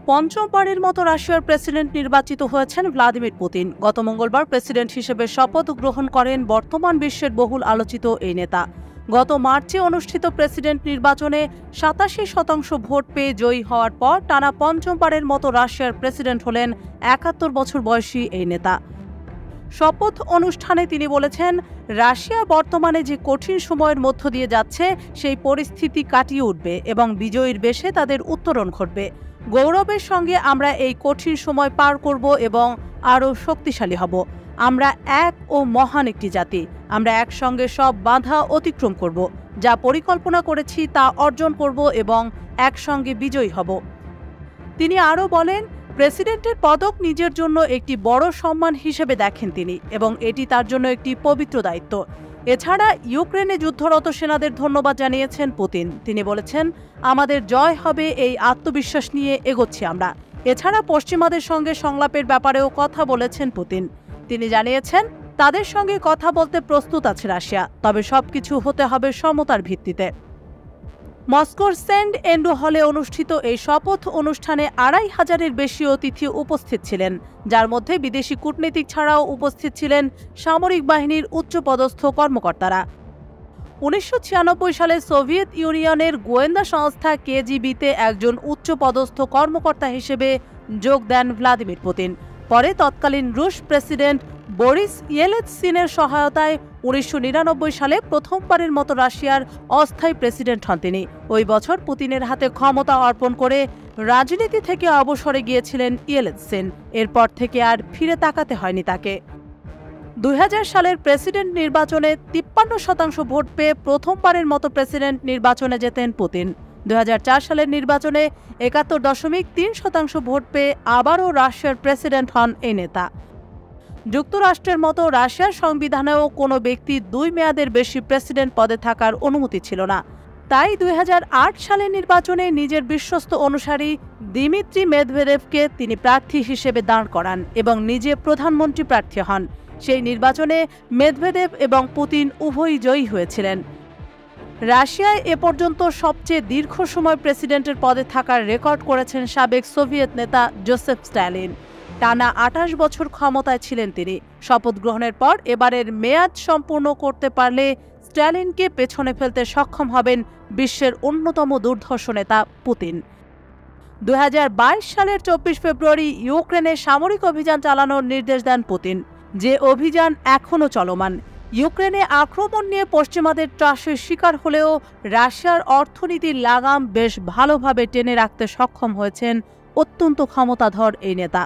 পঞ্চমবারের মতো রাশিয়ার প্রেসিডেন্ট নির্বাচিত হয়েছেন ভ্লাদিমির পুতিন। গত মঙ্গলবার প্রেসিডেন্ট হিসেবে শপথ গ্রহণ করেন বর্তমান বিশ্বের বহুল আলোচিত এই নেতা। গত মার্চে অনুষ্ঠিত প্রেসিডেন্ট নির্বাচনে ৮৭% ভোট পেয়ে জয়ী হওয়ার পর টানা পঞ্চমবারের মতো রাশিয়ার প্রেসিডেন্ট হলেন ৭১ বছর বয়সী এই নেতা। শপথ অনুষ্ঠানে তিনি বলেছেন, রাশিয়া বর্তমানে যে কঠিন সময়ের মধ্য দিয়ে যাচ্ছে সেই পরিস্থিতি কাটিয়ে উঠবে এবং বিজয়ীর বেশে তাদের উত্তরণ ঘটবে। গৌরবের সঙ্গে আমরা এই কঠিন সময় পার করব এবং আরও শক্তিশালী হব। আমরা এক ও মহান একটি জাতি। আমরা একসঙ্গে সব বাধা অতিক্রম করব। যা পরিকল্পনা করেছি তা অর্জন করব এবং একসঙ্গে বিজয়ী হব। তিনি আরও বলেন, প্রেসিডেন্টের পদক নিজের জন্য একটি বড় সম্মান হিসেবে দেখেন তিনি এবং এটি তার জন্য একটি পবিত্র দায়িত্ব। এছাড়া ইউক্রেনে যুদ্ধরত সেনাদের ধন্যবাদ জানিয়েছেন পুতিন। তিনি বলেছেন, আমাদের জয় হবে এই আত্মবিশ্বাস নিয়ে এগোচ্ছি আমরা। এছাড়া পশ্চিমাদের সঙ্গে সংলাপের ব্যাপারেও কথা বলেছেন পুতিন। তিনি জানিয়েছেন, তাদের সঙ্গে কথা বলতে প্রস্তুত আছে রাশিয়া, তবে সবকিছু হতে হবে সমতার ভিত্তিতে। মস্কোর সেন্ট এন্ড্রু হলে অনুষ্ঠিত এই শপথ অনুষ্ঠানে ২৫০০-এর বেশি অতিথি উপস্থিত ছিলেন, যার মধ্যে বিদেশি কূটনীতিক ছাড়াও উপস্থিত ছিলেন সামরিক বাহিনীর উচ্চপদস্থ কর্মকর্তারা। ১৯৯৬ সালে সোভিয়েত ইউনিয়নের গোয়েন্দা সংস্থা কেজিবিতে একজন উচ্চপদস্থ কর্মকর্তা হিসেবে যোগ দেন ভ্লাদিমির পুতিন। পরে তৎকালীন রুশ প্রেসিডেন্ট বরিস ইয়েলৎসিনের সহায়তায় ১৯৯৯ সালে প্রথমবারের মতো রাশিয়ার অস্থায়ী প্রেসিডেন্ট হন তিনি। ওই বছর পুতিনের হাতে ক্ষমতা অর্পণ করে রাজনীতি থেকে অবসরে গিয়েছিলেন ইয়েলৎসিন। এরপর থেকে আর ফিরে তাকাতে হয়নি তাকে। ২০০০ সালের প্রেসিডেন্ট নির্বাচনে ৫৩% ভোট পেয়ে প্রথমবারের মতো প্রেসিডেন্ট নির্বাচনে জেতেন পুতিন। ২০০৪ সালের নির্বাচনে ৭১.৩% ভোট পেয়ে আবারও রাশিয়ার প্রেসিডেন্ট হন এই নেতা। যুক্তরাষ্ট্রের মতো রাশিয়ার সংবিধানেও কোনো ব্যক্তি ২ মেয়াদের বেশি প্রেসিডেন্ট পদে থাকার অনুমতি ছিল না। তাই ২০০৮ সালের নির্বাচনে নিজের বিশ্বস্ত অনুসারী দিমিত্রি মেদভেদেভকে তিনি প্রার্থী হিসেবে দাঁড় করান এবং নিজে প্রধানমন্ত্রী প্রার্থী হন। সেই নির্বাচনে মেদভেদেভ এবং পুতিন উভয়ই জয়ী হয়েছিলেন। রাশিয়ায় এ পর্যন্ত সবচেয়ে দীর্ঘ সময় প্রেসিডেন্টের পদে থাকার রেকর্ড করেছেন সাবেক সোভিয়েত নেতা জোসেফ স্ট্যালিন। টানা ২৮ বছর ক্ষমতায় ছিলেন তিনি। শপথ গ্রহণের পর এবারের মেয়াদ সম্পূর্ণ করতে পারলে স্ট্যালিনকে পেছনে ফেলতে সক্ষম হবেন বিশ্বের অন্যতম দুর্ধর্ষ নেতা পুতিন। ২০২২ সালের ২৪ ফেব্রুয়ারি ইউক্রেনে সামরিক অভিযান চালানোর নির্দেশ দেন পুতিন, যে অভিযান এখনও চলমান। ইউক্রেনে আক্রমণ নিয়ে পশ্চিমাদের ত্রাসের শিকার হলেও রাশিয়ার অর্থনীতির লাগাম বেশ ভালোভাবে টেনে রাখতে সক্ষম হয়েছেন অত্যন্ত ক্ষমতাধর এই নেতা।